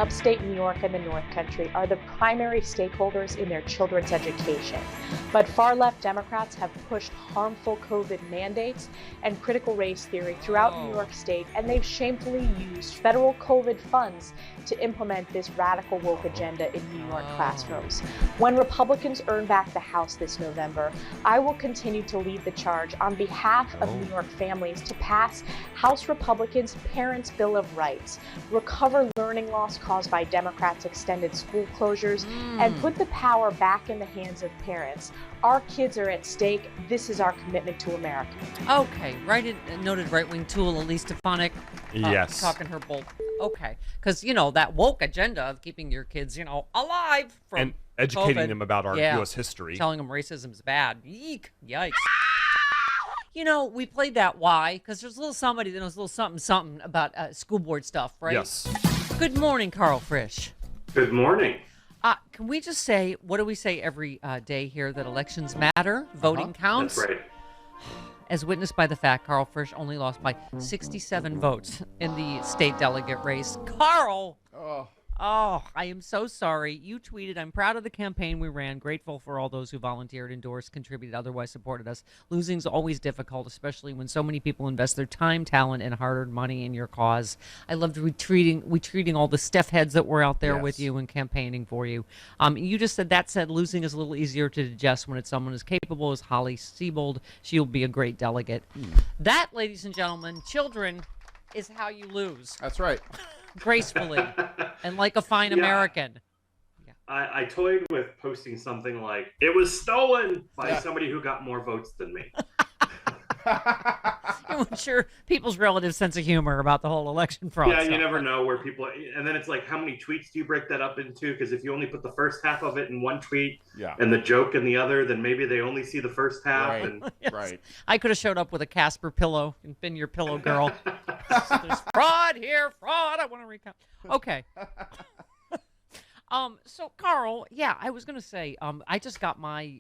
upstate New York and the North Country are the primary stakeholders in their children's education. But far-left Democrats have pushed harmful COVID mandates and critical race theory throughout New York State, and they've shamefully used federal COVID funds to implement this radical woke agenda in New York classrooms. When Republicans earn back the House this November, I will continue to lead the charge on behalf of New York families to pass House Republicans' Parents' Bill of Rights, recover learning loss caused by Democrats' extended school closures, and put the power back in the hands of parents. Our kids are at stake. This is our commitment to America. Okay, noted right-wing tool Elise Stefanik. Yes. Talking her bold. Okay, because, that woke agenda of keeping your kids, alive from and educating COVID. them about our U.S. history. Telling them racism is bad. Eek. Yikes. We played that. Why? Because there's a little somebody that knows a little something about school board stuff, right? Yes. Good morning, Karl Frisch. Good morning. Can we just say, what do we say every day here, that elections matter, voting counts? That's right. As witnessed by the fact Karl Frisch only lost by 67 votes in the state delegate race. Karl! Oh, I am so sorry. You tweeted, "I'm proud of the campaign we ran, grateful for all those who volunteered, endorsed, contributed, otherwise supported us. Losing's always difficult, especially when so many people invest their time, talent, and hard-earned money in your cause. I loved retweeting all the Steph heads that were out there with you and campaigning for you." You just said, that said, losing is a little easier to digest when it's someone as capable as Holly Siebold. She'll be a great delegate. That, ladies and gentlemen, children, is how you lose. That's right. Gracefully and like a fine American. Yeah. I toyed with posting something like, "It was stolen by somebody who got more votes than me." I'm sure people's relative sense of humor about the whole election fraud Yeah, stuff. you never know where people... And then it's like, how many tweets do you break that up into? Because if you only put the first half of it in one tweet and the joke in the other, then maybe they only see the first half. Right. And... Yes. Right. I could have showed up with a Casper pillow and been your pillow girl. There's fraud here, fraud. I want to recount. Okay. So Karl, I was going to say, I just got my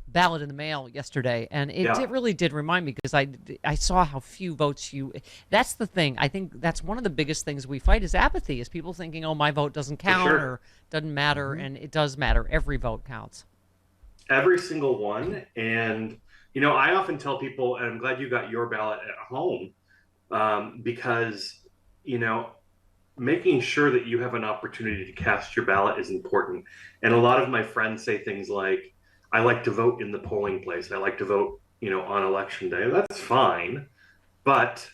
ballot in the mail yesterday, and it really did remind me, because I saw how few votes that's the thing. I think that's one of the biggest things we fight is apathy, is people thinking, my vote doesn't count or doesn't matter, and it does matter. Every vote counts. Every single one. And, I often tell people, and I'm glad you got your ballot at home, because, making sure that you have an opportunity to cast your ballot is important. And a lot of my friends say things like, "I like to vote in the polling place. I like to vote, on election day." That's fine. But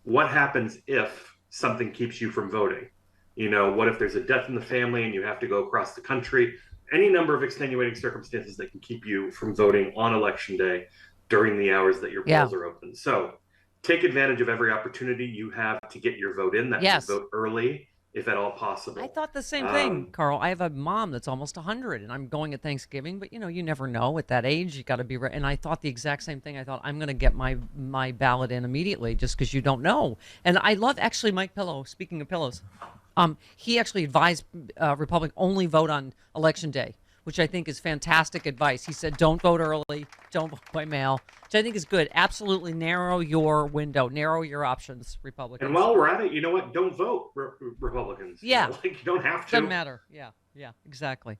what happens if something keeps you from voting? What if there's a death in the family and you have to go across the country? Any number of extenuating circumstances that can keep you from voting on election day during the hours that your polls are open. So take advantage of every opportunity you have to get your vote in. That means vote early, if at all possible. I thought the same thing, Karl. I have a mom that's almost 100, and I'm going at Thanksgiving, but you never know at that age. You got to be ready. And I thought the exact same thing. I thought, I'm going to get my ballot in immediately, just because you don't know. And I love, actually, Mike Pillow, speaking of pillows, he actually advised Republicans only vote on election day, which I think is fantastic advice. He said, don't vote early, don't vote by mail, which I think is good. Absolutely narrow your window, narrow your options, Republicans. And while we're at it, you know what? Don't vote, Republicans. Yeah. You don't have to. Doesn't matter. Yeah, exactly.